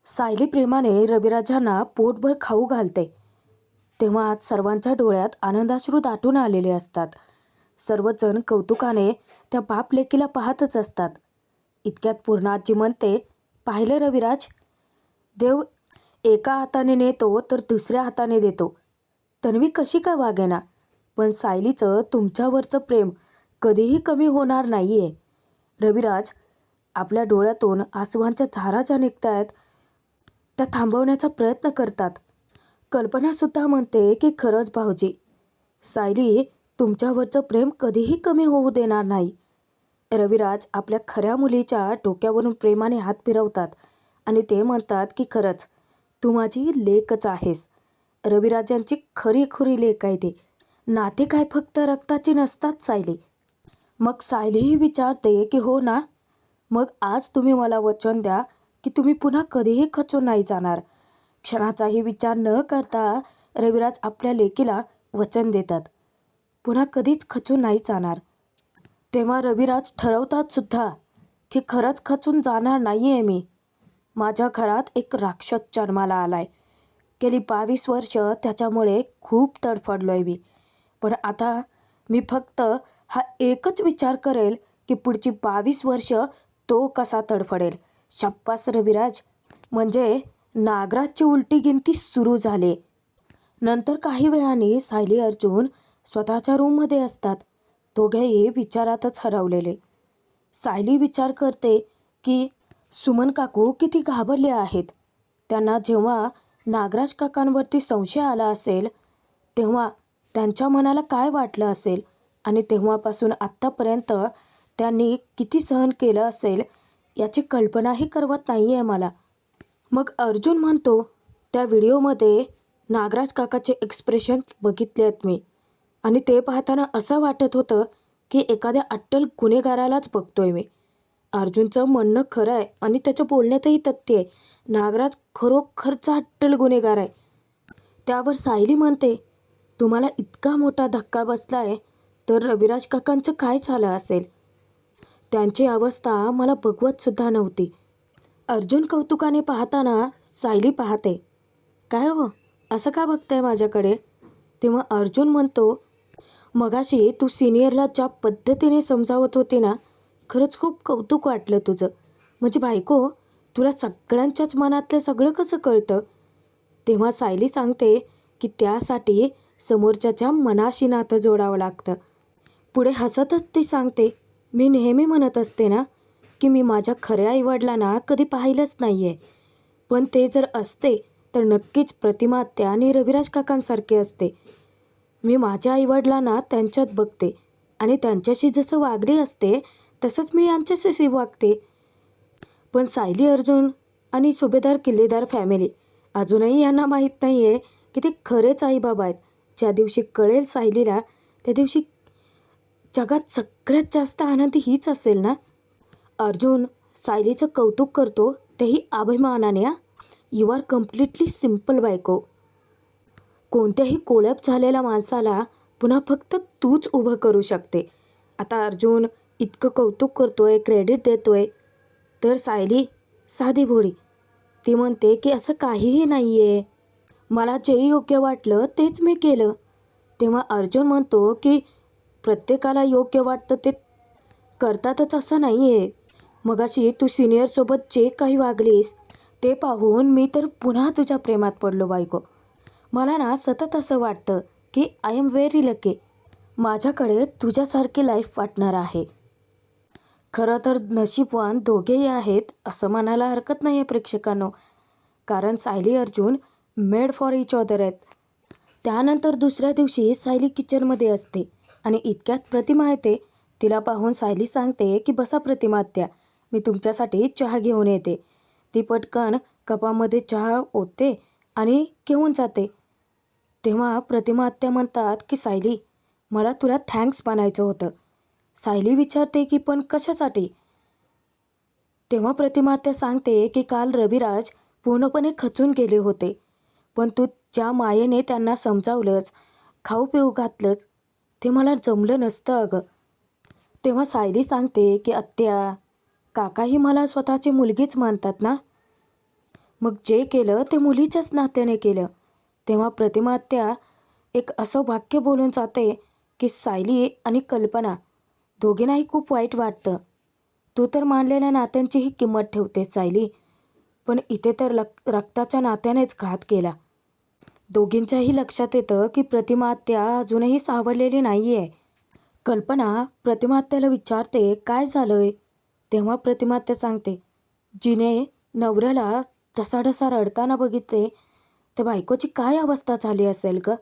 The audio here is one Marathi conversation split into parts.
सायली प्रेमाने रविराजांना पोटभर खाऊ घालते तेव्हा आज सर्वांच्या डोळ्यात आनंदाश्रू दाटून आलेले असतात. सर्वजण कौतुकाने त्या बाप लेकीला पाहतच असतात. इतक्यात पूर्णाजी म्हणते, पाहिलं रविराज, देव एका हाताने नेतो तर दुसऱ्या हाताने देतो. तन्वी कशी काय वागेना, पण सायलीचं तुमच्यावरचं प्रेम कधीही कमी होणार नाही आहे. रविराज आपल्या डोळ्यातून आसुवांच्या धारा ज्या निघतायत त्या थांबवण्याचा प्रयत्न करतात. कल्पनासुद्धा म्हणते की खरंच भाऊजी, सायली तुमच्यावरचं प्रेम कधीही कमी होऊ देणार नाही. रविराज आपल्या खऱ्या मुलीच्या डोक्यावरून प्रेमाने हात फिरवतात आणि ते म्हणतात की खरंच तू माझी लेकच आहेस. रविराजांची खरी खुरी लेक आहे ते. नाते काय फक्त रक्ताची नसतात सायली. मग सायलीही विचारते की हो ना, मग आज तुम्ही मला वचन द्या की तुम्ही पुन्हा कधीही खचून नाही जाणार. क्षणाचाही विचार न करता रविराज आपल्या लेकीला वचन देतात, पुन्हा कधीच खचून नाही जाणार. तेव्हा रविराज ठरवतात सुद्धा की खरंच खचून जाणार नाही आहे मी. माझ्या घरात एक राक्षस जन्माला आलाय. गेली 22 वर्ष त्याच्यामुळे खूप तडफडलो आहे मी. पण आता मी फक्त हा एकच विचार करेल की पुढची 22 वर्ष तो कसा तडफडेल. शाब्बास रविराज. म्हणजे नागराजची उलटी गिनती सुरू झाली. नंतर काही वेळाने सायली अर्जुन स्वतःच्या रूममध्ये असतात. दोघेही विचारातच हरवलेले. सायली विचार करते की सुमन काकू किती घाबरले आहेत. त्यांना जेव्हा नागराज काकांवरती संशय आला असेल तेव्हा त्यांच्या मनाला काय वाटलं असेल आणि तेव्हापासून आत्तापर्यंत त्यांनी किती सहन केलं असेल याची कल्पनाही करवत नाही आहे मला. मग अर्जुन म्हणतो, त्या व्हिडिओमध्ये नागराज काकाचे एक्सप्रेशन बघितले आहेत मी आणि ते पाहताना असं वाटत होतं की एखाद्या अट्टल गुन्हेगारालाच बघतोय मी. अर्जुनचं म्हणणं खरं आहे आणि त्याच्या बोलण्यातही तथ्य आहे. नागराज खरोखरचा अट्टल गुन्हेगार आहे. त्यावर सायली म्हणते, तुम्हाला इतका मोठा धक्का बसला आहे तर रविराज काकांचं काय झालं असेल. त्यांची अवस्था मला बघवतसुद्धा नव्हती. अर्जुन कौतुकाने पाहताना सायली पाहते, काय हो असं का बघताय माझ्याकडे. तेव्हा अर्जुन म्हणतो, मगाशी तू सिनियरला ज्या पद्धतीने समजावत होती ना, खरंच खूप कौतुक वाटलं तुझं. म्हणजे बायको, तुला सगळ्यांच्याच मनातलं सगळं कसं कळतं. तेव्हा सायली सांगते की त्यासाठी समोरच्याच्या मनाशी नातं जोडावं लागतं. पुढे हसतच ती सांगते, मी नेहमी म्हणत असते ना की मी माझ्या खऱ्या आईवडिलांना कधी पाहिलंच नाही आहे. पण ते जर असते तर नक्कीच प्रतिमा आत्या आणि रविराज काकांसारखे असते. मी माझ्या आईवडिलांना त्यांच्यात बघते आणि त्यांच्याशी जसं वागली असते तसंच मी यांच्याशी वागते. पण सायली अर्जुन आणि सुभेदार किल्लेदार फॅमिली अजूनही यांना माहीत नाही आहे की ते खरेच आईबाबा आहेत. ज्या दिवशी कळेल सायलीला त्या दिवशी जगात सगळ्यात जास्त आनंदी हीच असेल ना. अर्जुन सायलीचं कौतुक करतो, तेही अभिमानाने. यू आर कम्प्लिटली सिम्पल बायको. कोणत्याही कोलॅप झालेल्या माणसाला पुन्हा फक्त तूच उभं करू शकते. आता अर्जुन इतकं कौतुक करतोय, क्रेडिट देतोय, तर सायली साधी भोळी. ती म्हणते की असं काहीही नाही आहे, मला जे योग्य वाटलं तेच मी केलं. तेव्हा अर्जुन म्हणतो की प्रत्येकाला योग्य वाटतं ते करतातच असं नाही आहे. मगाशी तू सिनियरसोबत जे काही वागलीस ते पाहून मी तर पुन्हा तुझ्या प्रेमात पडलो बायको. मला ना सतत असं वाटतं की आय एम व्हेरी लकी, माझ्याकडे तुझ्यासारखी लाईफ वाटणार आहे. खरं तर नशीबवान दोघेही आहेत असं म्हणायला हरकत नाही आहे प्रेक्षकांनो, कारण Sayali Arjun made for each other आहेत. त्यानंतर दुसऱ्या दिवशी सायली किचनमध्ये असते आणि इतक्यात प्रतिमा येते. तिला पाहून सायली सांगते की बसा प्रतिमा आत्या, मी तुमच्यासाठी चहा घेऊन येते. ती पटकन कपामध्ये चहा ओतते आणि घेऊन जाते. तेव्हा प्रतिमा आत्या म्हणतात की सायली, मला तुला थँक्स म्हणायचं होतं. सायली विचारते की पण कशासाठी. तेव्हा प्रतिमा आत्या सांगते की काल रविराज पूर्णपणे खचून गेले होते, पण तू ज्या मायेने त्यांना समजावलंच, खाऊ पिऊ घातलंच, ते मला जमलं नसतं अगं. तेव्हा सायली सांगते की आत्या, काकाही मला स्वतःची मुलगीच मानतात ना. मग जे केलं ते मुलीच्याच नात्याने केलं. तेव्हा प्रतिमा आत्या एक असं वाक्य बोलून जाते की सायली आणि कल्पना दोघींनाही खूप वाईट वाटतं. तू तर मानलेल्या नात्यांचीही किंमत ठेवतेस सायली, पण इथे तर रक्ताच्या नात्यानेच घात केला. दोघींच्याही लक्षात येतं की प्रतिमा आत्या अजूनही सावरलेली नाही आहे. कल्पना प्रतिमा आत्याला विचारते काय झालंय. तेव्हा प्रतिमा आत्या सांगते, जिने नवऱ्याला ढसाढसा रडताना बघितले त्या बायकोची काय अवस्था झाली असेल ग.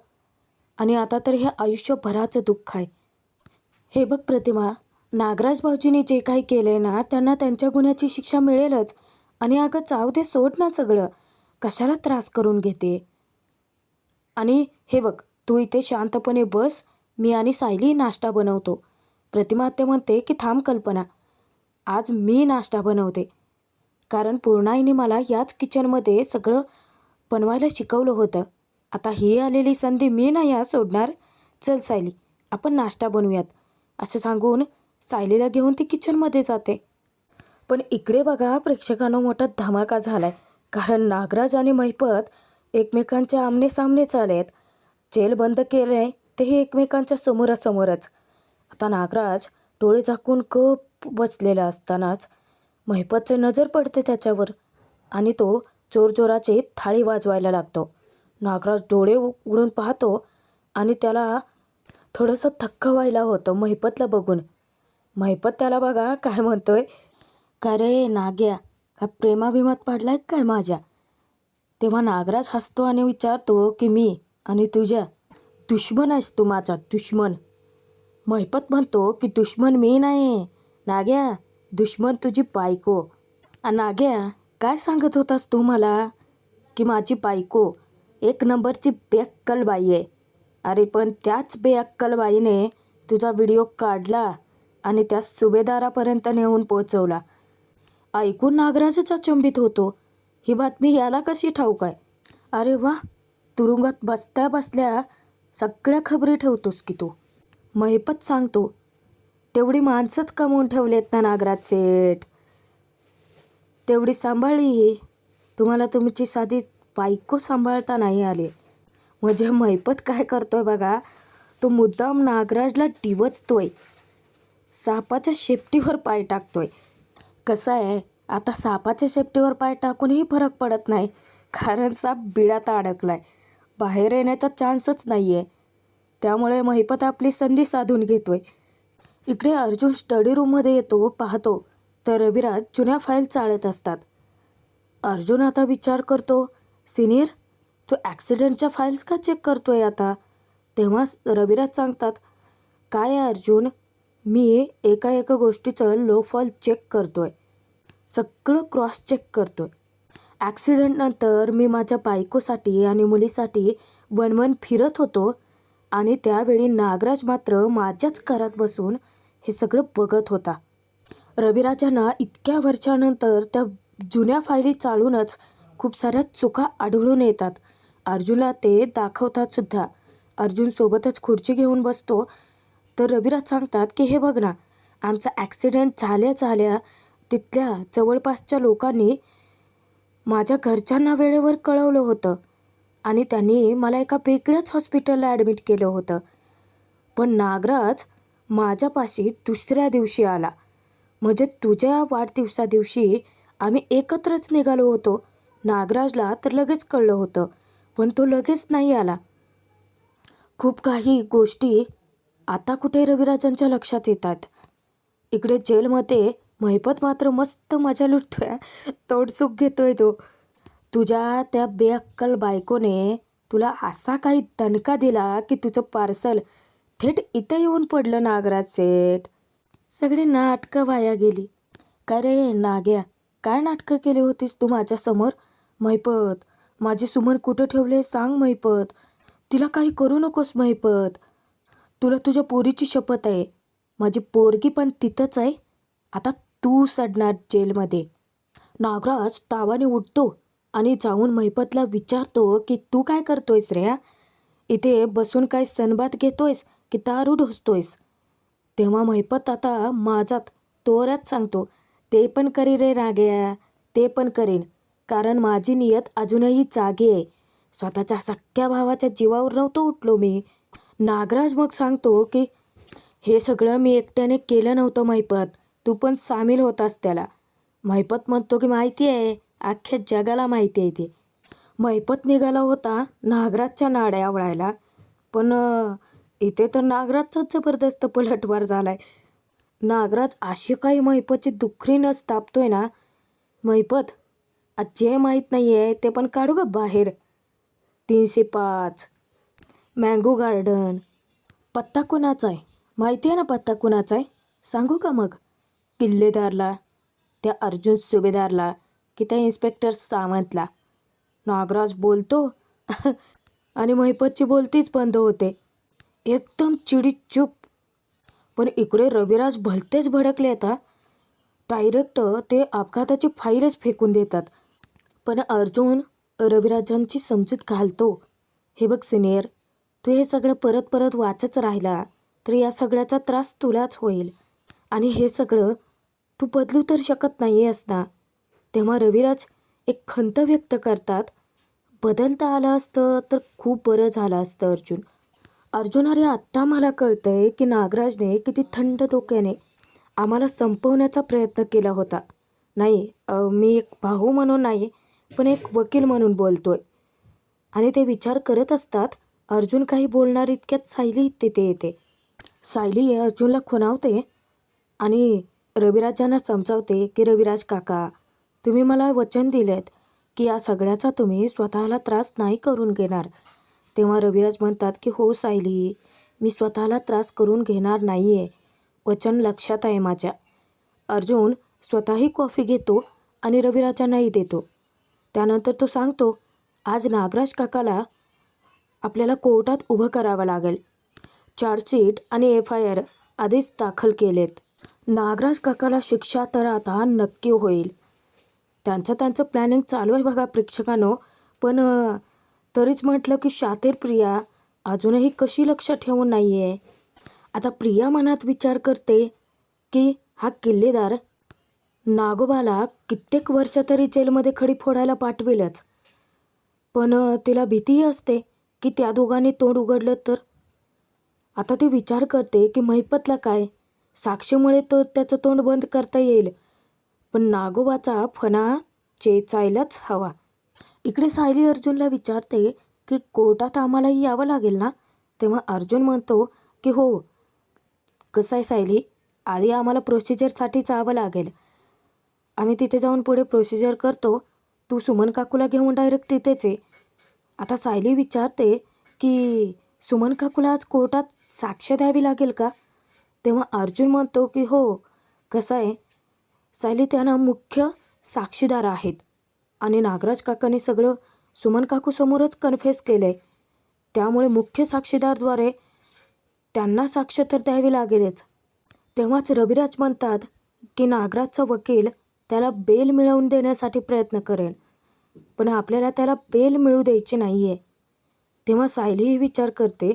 आणि आता तर हे आयुष्यभराचं दुःख आहे. हे बघ प्रतिमा, नागराज भाऊजींनी जे काही केलंय ना त्यांना त्यांच्या गुन्ह्याची शिक्षा मिळेलच. आणि अगं जाऊ दे, सोड ना सगळं, कशाला त्रास करून घेते. आणि हे बघ, तू इथे शांतपणे बस, मी आणि सायली नाश्ता बनवतो. प्रतिमा आत्या म्हणते की थांब कल्पना, आज मी नाश्ता बनवते. कारण पूर्णाईने मला याच किचनमध्ये सगळं बनवायला शिकवलं होतं. आता ही आलेली संधी मी नाही सोडणार. चल सायली, आपण नाश्ता बनवूयात, असं सांगून सायलीला घेऊन ती किचनमध्ये जाते. पण इकडे बघा प्रेक्षकांना मोठा धमाका झालाय. कारण नागराज आणि महिपत एकमेकांच्या आमनेसामनेच आलेत. जेल बंद केलंय तेही एकमेकांच्या समोरासमोरच. आता नागराज डोळे झाकून गप बसलेला असतानाच महिपतची नजर पडते त्याच्यावर आणि तो जोरजोराची थाळी वाजवायला लागतो. नागराज डोळे उघडून पाहतो आणि त्याला थोडंसं थक्क व्हायला होतं महिपतला बघून. महिपत त्याला बघा काय म्हणतोय, का रे नाग्या, का प्रेमाभिमात पडलाय काय माझ्या. तेव्हा नागराज हसतो आणि विचारतो की मी आणि तुझ्या दुश्मन आहेस तू, माझा दुश्मन. महिपत म्हणतो की दुश्मन मी नाही नाग्या, दुश्मन तुझी बायको. नाग्या, काय सांगत होतास तू मला की माझी बायको एक नंबरची बेअक्कल बाई आहे. अरे पण त्याच बेअक्कल बाईने तुझा व्हिडिओ काढला आणि त्या सुभेदारापर्यंत नेऊन पोहोचवला. ऐकून नागराजच अचंबित होतो. ही बातमी याला कशी ठाऊक आहे. अरे वा, तुरुंगात बसल्या बसल्या सगळ्या खबरी ठेवतोस की तू. महिपत सांगतो, तेवढी माणसंच कमवून ठेवलेत ना नागराज सेठ, तेवढी सांभाळली. तुम्हाला तुमची साधी बायको सांभाळता नाही आले. म्हणजे महिपत काय करतोय बघा, तो मुद्दाम नागराजला डिवचतोय, सापाच्या शेपटीवर पाय टाकतोय. कसं आहे, आता सापाच्या शेपटीवर पाय टाकूनही फरक पडत नाही, कारण साप बिळात अडकलाय, बाहेर येण्याचा चान्सच नाही आहे. त्यामुळे महिपत आपली संधी साधून घेतोय. इकडे अर्जुन स्टडी रूममध्ये येतो, पाहतो तर रविराज जुन्या फाईल चाळत असतात. अर्जुन आता विचार करतो, सिनियर तू ॲक्सिडेंटच्या फाईल्स का चेक करतोय आता. तेव्हा रविराज सांगतात, काय आहे अर्जुन, मी एका गोष्टीचं लो फॉल चेक करतोय, सगळं क्रॉस चेक करतोय. ॲक्सिडेंटनंतर मी माझ्या बायकोसाठी आणि मुलीसाठी वणवण फिरत होतो आणि त्यावेळी नागराज मात्र माझ्याच घरात बसून हे सगळं बघत होता. रविराजांना इतक्या वर्षानंतर त्या जुन्या फायली चाळूनच खूप साऱ्या चुका आढळून येतात. अर्जुनला ते दाखवतात सुद्धा. अर्जुन सोबतच खुर्ची घेऊन बसतो तर रविराज सांगतात की हे बघ ना, आमचा ॲक्सिडेंट झाल्या तिथल्या जवळपासच्या लोकांनी माझ्या घरच्यांना वेळेवर कळवलं होतं आणि त्यांनी मला एका वेगळ्याच हॉस्पिटलला ॲडमिट केलं होतं. पण नागराज माझ्यापाशी दुसऱ्या दिवशी आला. म्हणजे तुझ्या वाढदिवसादिवशी आम्ही एकत्रच निघालो होतो. नागराजला तर लगेच कळलं होतं, पण तो लगेच नाही आला. खूप काही गोष्टी आता कुठे रविराजांच्या लक्षात येतात. इकडे जेलमध्ये महिपत मात्र मस्त मजा लुटतोय, तोडसुख घेतोय तो. तुझ्या त्या बेअक्कल बायकोने तुला असा काही दणका दिला की तुझं पार्सल थेट इथं येऊन पडलं नागराज सेठ. सगळी नाटकं वाया गेली. काय रे नाग्या, काय नाटकं केली होतीस तू माझ्यासमोर. महिपत, माझी सुमन कुठं ठेवले सांग महिपत, तिला काही करू नकोस महिपत, तुला तुझ्या पोरीची शपथ आहे. माझी पोरगी पण तिथंच आहे. आता तू सडणार जेलमध्ये. नागराज तावाने उठतो आणि जाऊन महिपतला विचारतो की तू काय करतोयस रे. इथे बसून काय सनबात घेतोयस की दारू ढोसतोयस. तेव्हा महिपत आता माझात तोऱ्यात सांगतो, ते पण करी रे नाग्या, ते पण करीन. कारण माझी नियत अजूनही जागी आहे. स्वतःच्या सख्ख्या भावाच्या जीवावर नव्हतो उठलो मी. नागराज मग सांगतो की हे सगळं मी एकट्याने केलं नव्हतं महिपत, तू पण सामील होतास त्याला. महिपत म्हणतो की माहिती आहे, अख्ख्या जगाला माहिती आहे ते. महिपत निघाला होता नागराजच्या नाड्या आवळायला, पण इथे तर नागराजचाच जबरदस्त पलटवार झालाय. नागराज अशी काही महिपतची दुखरी नस तापतोय ना. महिपत, आज जे माहीत नाही आहे ते पण काढू का बाहेर? 305 मँगो गार्डन. पत्ता कुणाचा आहे माहिती आहे ना? पत्ता कुणाचा आहे सांगू का मग? किल्लेदारला, त्या अर्जुन सुभेदारला की त्या इन्स्पेक्टर सावंतला. नागराज बोलतो आणि महिपतची बोलतीच बंद होते. एकदम चिडीत चूप. पण इकडे रविराज भलतेच भडकले आता. डायरेक्ट ते अपघाताची फाईलच फेकून देतात. पण अर्जुन रविराजांची समजूत घालतो. हे बघ सिनियर, तू हे सगळं परत परत वाचच राहिला तर या सगळ्याचा त्रास तुलाच होईल. आणि हे सगळं तू बदलू तर शकत नाही आहेस ना. तेव्हा रविराज एक खंत व्यक्त करतात. बदलता आलं असतं तर खूप बरं झालं असतं अर्जुन. अर्जुन, अरे आत्ता मला कळतंय की नागराजने किती थंड डोक्याने आम्हाला संपवण्याचा प्रयत्न केला होता. नाही, मी एक भाऊ म्हणून नाही, पण एक वकील म्हणून बोलतोय. आणि ते विचार करत असतात. अर्जुन काही बोलणार इतक्यात सायली तिथे येते. सायली अर्जुनला खुणावते आणि रविराजांना समजावते की रविराज काका, तुम्ही मला वचन दिलेत की या सगळ्याचा तुम्ही स्वतःला त्रास नाही करून घेणार. तेव्हा रविराज म्हणतात की हो सायली, मी स्वतःला त्रास करून घेणार नाही आहे, वचन लक्षात आहे माझ्या. अर्जुन स्वतःही कॉफी घेतो आणि रविराजांनाही देतो. त्यानंतर तो सांगतो, आज नागराज काकाला आपल्याला कोर्टात उभं करावं लागेल. चार्जशीट आणि FIR आधीच दाखल केलेत. नागराज काकाला शिक्षा तर आता नक्की होईल. त्यांचं प्लॅनिंग चालू आहे बघा प्रेक्षकांनो. पण तरीच म्हटलं की शातीर प्रिया अजूनही कशी लक्ष ठेवून नाही आहे. आता प्रिया मनात विचार करते की हा किल्लेदार नागोबाला कित्येक वर्ष तरी जेलमध्ये खडी फोडायला पाठवेलच. पण तिला भीतीही असते की त्या दोघांनी तोंड उघडलं तर. आता ती विचार करते की महिपतला काय, साक्षीमुळे तो त्याचं तोंड बंद करता येईल, पण नागोबाचा फणा चेचायलाच हवा. इकडे सायली अर्जुनला विचारते की कोर्टात आम्हालाही यावं लागेल ना. तेव्हा अर्जुन म्हणतो की हो. कसं आहे सायली, आधी आम्हाला प्रोसिजरसाठी जावं लागेल. आम्ही तिथे जाऊन पुढे प्रोसिजर करतो. तू सुमन काकूला घेऊन डायरेक्ट तिथेच आहे. आता सायली विचारते की सुमन काकूला आज कोर्टात साक्ष द्यावी लागेल का? तेव्हा अर्जुन म्हणतो की हो. कसं आहे सायली, त्यांना मुख्य साक्षीदार आहेत आणि नागराज काकांनी सगळं सुमन काकूसमोरच कन्फेस केलं आहे. त्यामुळे मुख्य साक्षीदारद्वारे त्यांना साक्ष तर द्यावी लागेलच. तेव्हाच रविराज म्हणतात की नागराजचा वकील त्याला बेल मिळवून देण्यासाठी प्रयत्न करेल, पण आपल्याला त्याला बेल मिळू द्यायची नाही आहे. तेव्हा सायलीही विचार करते,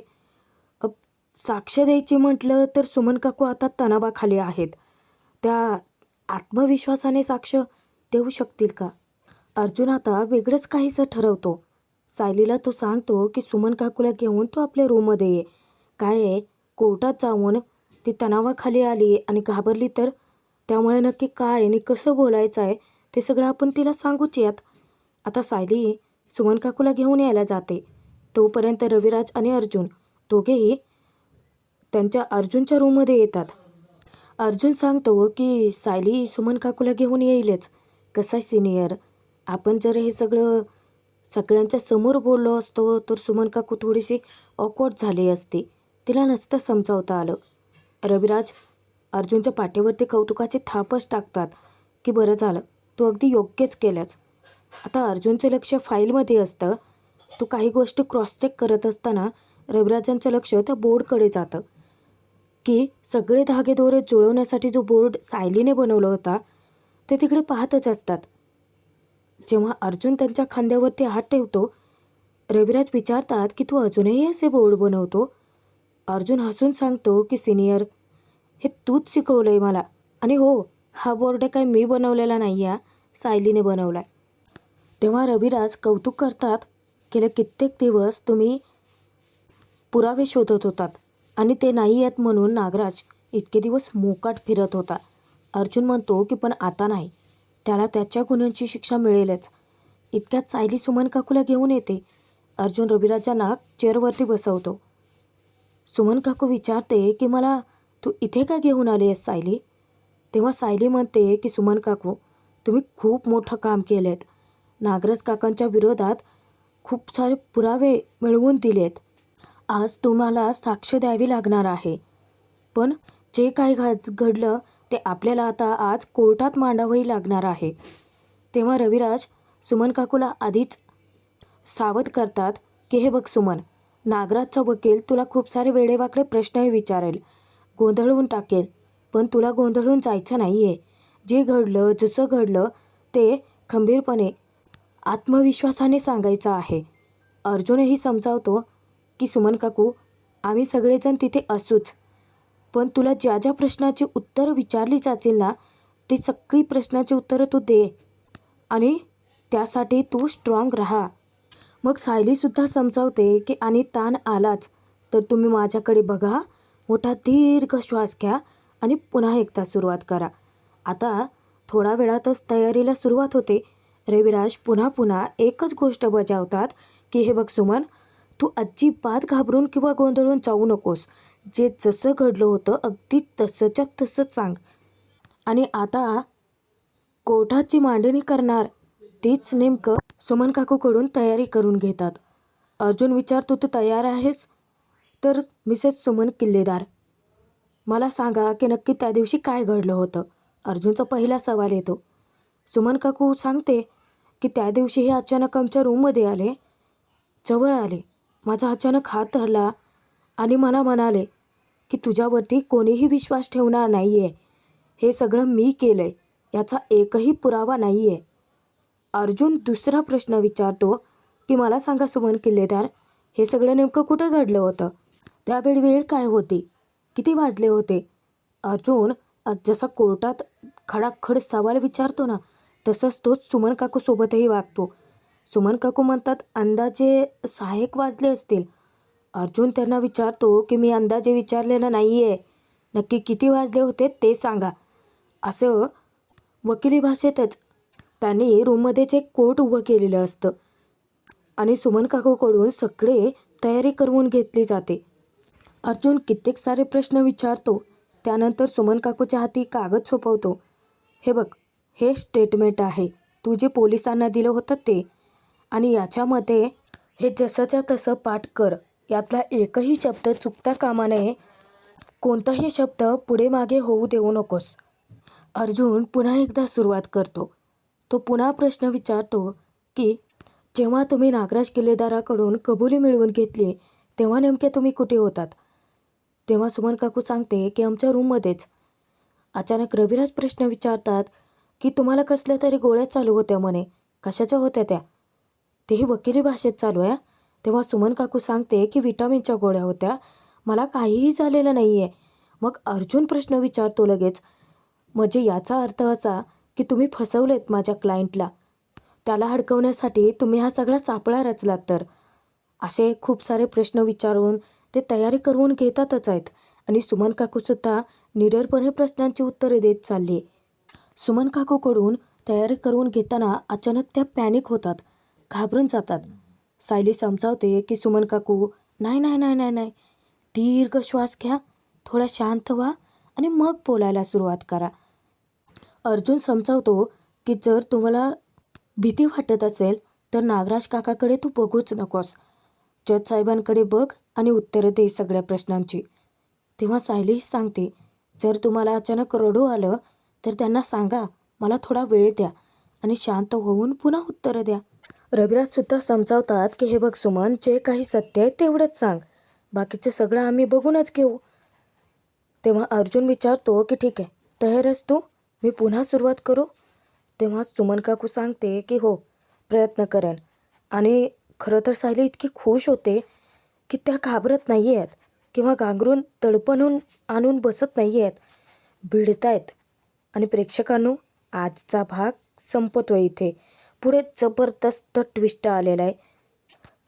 साक्ष द्यायची म्हटलं तर सुमन काकू आता तणावाखाली आहेत. त्या आत्मविश्वासाने साक्ष देऊ शकतील का? अर्जुन आता वेगळंच काहीसं ठरवतो. सायलीला तो सांगतो की सुमन काकूला घेऊन तो आपल्या रूममध्ये ये. काय आहे, कोर्टात जाऊन ती तणावाखाली आली आणि घाबरली तर त्यामुळे नक्की काय आणि कसं बोलायचं आहे ते सगळं आपण तिला सांगूच यात. आता सायली सुमन काकूला घेऊन यायला जाते. तोपर्यंत रविराज आणि अर्जुन दोघेही त्यांच्या अर्जुनच्या रूममध्ये येतात. अर्जुन सांगतो की सायली सुमन काकूला घेऊन येईलच. कसं आहे सिनियर, आपण जर हे सगळं सगळ्यांच्या समोर बोललो असतो तर सुमन काकू थोडीशी ऑकवर्ड झाली असती, तिला नसतं समजावता आलं. रविराज अर्जुनच्या पाठीवरती कौतुकाची थापच टाकतात की बरं झालं, तू अगदी योग्यच केलंस. आता अर्जुनचं लक्ष फाईलमध्ये असतं. तो काही गोष्टी क्रॉसचेक करत असताना रविराजांचं लक्ष त्या बोर्डकडे जातं की सगळे धागेदोरे जुळवण्यासाठी जो बोर्ड सायलीने बनवला होता ते तिकडे पाहतच असतात. जेव्हा अर्जुन त्यांच्या खांद्यावरती हात ठेवतो, रविराज विचारतात की तू अजूनही असे बोर्ड बनवतो? अर्जुन हसून सांगतो की सिनियर, हे तूच शिकवलं आहे मला. आणि हो, हा बोर्ड काय मी बनवलेला नाही आहे, सायलीने बनवला आहे. तेव्हा रविराज कौतुक करतात, गेले कित्येक दिवस तुम्ही पुरावे शोधत होतात आणि ते नाही आहेत म्हणून नागराज इतके दिवस मोकाट फिरत होता. अर्जुन म्हणतो की पण आता नाही, त्याला त्याच्या गुन्ह्यांची शिक्षा मिळेलच. इतक्यात सायली सुमन काकूला घेऊन येते. अर्जुन रविराजांना चेअरवरती बसवतो. सुमन काकू विचारते की मला तू इथे का घेऊन आली आहेस सायली? तेव्हा सायली म्हणते की सुमन काकू, तुम्ही खूप मोठं काम केलेत. नागराज काकांच्या विरोधात खूप सारे पुरावे मिळवून दिलेत. आज तुम्हाला साक्ष द्यावी लागणार आहे. पण जे काही घडलं ते आपल्याला आता आज कोर्टात मांडावंही लागणार आहे. तेव्हा रविराज सुमन काकूला आधीच सावध करतात की हे बघ सुमन, नागराजचा वकील तुला खूप सारे वेडेवाकडे प्रश्नही विचारेल, गोंधळून टाकेल. पण तुला गोंधळून जायचं नाही आहे. जे घडलं जसं घडलं ते खंबीरपणे आत्मविश्वासाने सांगायचं आहे. अर्जुनही समजावतो की सुमन काकू, आम्ही सगळेजण तिथे असूच, पण तुला ज्या ज्या प्रश्नाची उत्तरं विचारली जातील ना, ती सगळी प्रश्नाची उत्तरं तू दे आणि त्यासाठी तू स्ट्रॉंग राहा. मग सायलीसुद्धा समजावते की आणि ताण आलाच तर तुम्ही माझ्याकडे बघा, मोठा दीर्घ श्वास घ्या आणि पुन्हा एकदा सुरुवात करा. आता थोड्या वेळातच तयारीला सुरुवात होते. रविराज पुन्हा एकच गोष्ट बजावतात की हे बघ सुमन, तू अजिबात घाबरून किंवा गोंधळून जाऊ नकोस. जे जसं घडलं होतं अगदी तसंच्या तसंच सांग. आणि आता कोर्टाची मांडणी करणार तीच नेमकं सुमन काकूकडून तयारी करून घेतात. अर्जुन विचारतो, तू तयार आहेस? तर मिसेस सुमन किल्लेदार, मला सांगा की नक्की त्या दिवशी काय घडलं होतं? अर्जुनचा पहिला सवाल येतो. सुमन काकू सांगते की त्या दिवशी हे अचानक आमच्या रूममध्ये आले, जवळ आले, माझा अचानक हात धरला आणि मला म्हणाले की तुझ्यावरती कोणीही विश्वास ठेवणार नाही आहे. हे सगळं मी केलं आहे, याचा एकही पुरावा नाही आहे. अर्जुन दुसरा प्रश्न विचारतो की मला सांगा सुमन किल्लेदार, हे सगळं नेमकं कुठं घडलं होतं? त्यावेळी वेळ काय होती? किती वाजले होते? अर्जुन जसा कोर्टात खडाखड सवाल विचारतो ना, तसंच तो सुमन काकूसोबतही वागतो. सुमन काकू म्हणतात अंदाजे 6 वाजले असतील. अर्जुन त्यांना विचारतो की मी अंदाजे विचारलेलं नाही आहे, नक्की किती वाजले होते ते सांगा. असं वकिली भाषेतच त्यांनी रूममध्येच एक कोर्ट उभं केलेलं असतं आणि सुमन काकूकडून सगळे तयारी करून घेतली जाते. अर्जुन कित्येक सारे प्रश्न विचारतो. त्यानंतर सुमन काकूच्या हाती कागद सोपवतो. हे बघ, हे स्टेटमेंट आहे, तू जे पोलिसांना दिलं होतं ते, आणि याच्यामध्ये हे जसंच्या तसं पाठ कर. यातला एकही शब्द चुकता कामा नये, कोणताही शब्द पुढे मागे होऊ देऊ नकोस. अर्जुन पुन्हा एकदा सुरुवात करतो. तो पुन्हा प्रश्न विचारतो की जेव्हा तुम्ही नागराज किल्लेदाराकडून कबुली मिळवून घेतली तेव्हा नेमके तुम्ही कुठे होतात? तेव्हा सुमन काकू सांगते की आमच्या रूममध्येच. अचानक रविराज प्रश्न विचारतात की तुम्हाला कसल्या तरी गोळ्या चालू होत्या म्हणे, कशाच्या होत्या त्या? तेही वकिली भाषेत चालू आहे. तेव्हा सुमन काकू सांगते की विटामिनच्या गोळ्या होत्या, मला काहीही झालेलं नाही आहे. मग अर्जुन प्रश्न विचारतो लगेच, म्हणजे याचा अर्थ असा की तुम्ही फसवलेत माझ्या क्लायंटला, त्याला हडकवण्यासाठी तुम्ही हा सगळा चापळा रचलात तर? असे खूप सारे प्रश्न विचारून ते तयारी करून घेतातच आहेत आणि सुमन काकूसुद्धा निडरपणे प्रश्नांची उत्तरे देत चालली. सुमन काकूकडून तयारी करून घेताना अचानक त्या पॅनिक होतात, घाबरून जातात. सायली समजावते की सुमन काकू, नाही नाही नाही नाही नाही, दीर्घ श्वास घ्या, थोडा शांत व्हा आणि मग बोलायला सुरुवात करा. अर्जुन समजावतो की जर तुम्हाला भीती वाटत असेल तर नागराज काकाकडे तू बघूच नकोस, जज साहेबांकडे बघ आणि उत्तरं दे सगळ्या प्रश्नांची. तेव्हा सायली सांगते, जर तुम्हाला अचानक रडू आलं तर त्यांना सांगा मला थोडा वेळ द्या आणि शांत होऊन पुन्हा उत्तरं द्या. रविराजसुद्धा समजावतात की हे बघ सुमन, जे काही सत्य आहे तेवढंच सांग, बाकीचं सगळं आम्ही बघूनच घेऊ. तेव्हा अर्जुन विचारतो की ठीक आहे, तयार आहेस तू, मी पुन्हा सुरुवात करू? तेव्हा सुमन काकू सांगते की हो, प्रयत्न करेन. आणि खरं तर सायली इतकी खुश होते की त्या घाबरत नाही आहेत किंवा गांगरून तडपणून आणून बसत नाही आहेत, भिडत आहेत. आणि प्रेक्षकांनो, आजचा भाग संपतो इथे. पुढे जबरदस्त ट्विस्ट आलेला आहे.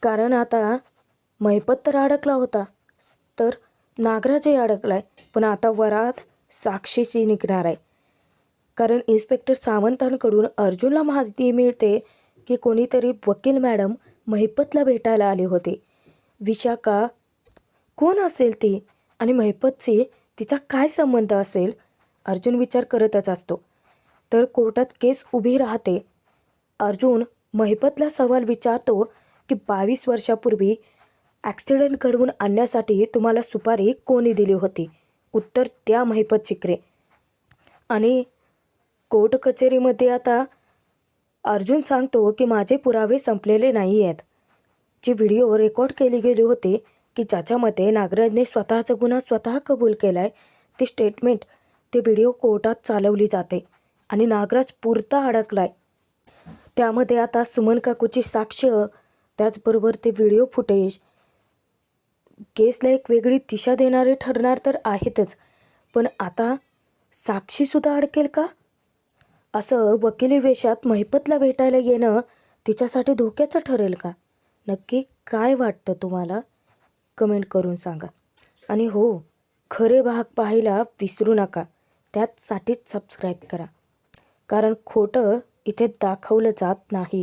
कारण आता महिपत तर अडकला होता, तर नागराजही अडकला आहे. पण आता वरात साक्षीची निघणार आहे. कारण इन्स्पेक्टर सावंतांकडून अर्जुनला माहिती मिळते की कोणीतरी वकील मॅडम महिपतला भेटायला आली होती. विशाखा कोण असेल ती आणि महिपतशी तिचा काय संबंध असेल, अर्जुन विचार करतच असतो. तर कोर्टात केस उभी राहते. अर्जुन महिपतला सवाल विचारतो की 22 वर्षापूर्वी ॲक्सिडेंट घडवून आणण्यासाठी तुम्हाला सुपारी कोणी दिली होती? उत्तर त्या महिपत शिकरे. आणि कोर्ट कचेरीमध्ये आता अर्जुन सांगतो की माझे पुरावे संपलेले नाही आहेत. जी व्हिडिओ रेकॉर्ड केली गेली होती की ज्याच्यामध्ये नागराजने स्वतःचा गुन्हा स्वतः कबूल केला आहे, ती स्टेटमेंट, ते व्हिडिओ कोर्टात चालवली जाते आणि नागराज पुरता अडकलाय. त्यामध्ये आता सुमन काकूची साक्ष, त्याचबरोबर ते व्हिडिओ फुटेज केसला एक वेगळी दिशा देणारे ठरणार तर आहेतच. पण आता साक्षीसुद्धा अडकेल का? असं वकिली वेशात महिपतला भेटायला येणं तिच्यासाठी धोक्याचं ठरेल का? नक्की काय वाटतं तुम्हाला? कमेंट करून सांगा. आणि हो, खरे भाग पाहायला विसरू नका. त्यासाठीच सबस्क्राईब करा. कारण खोटं इथे दाखवलं जात नाही.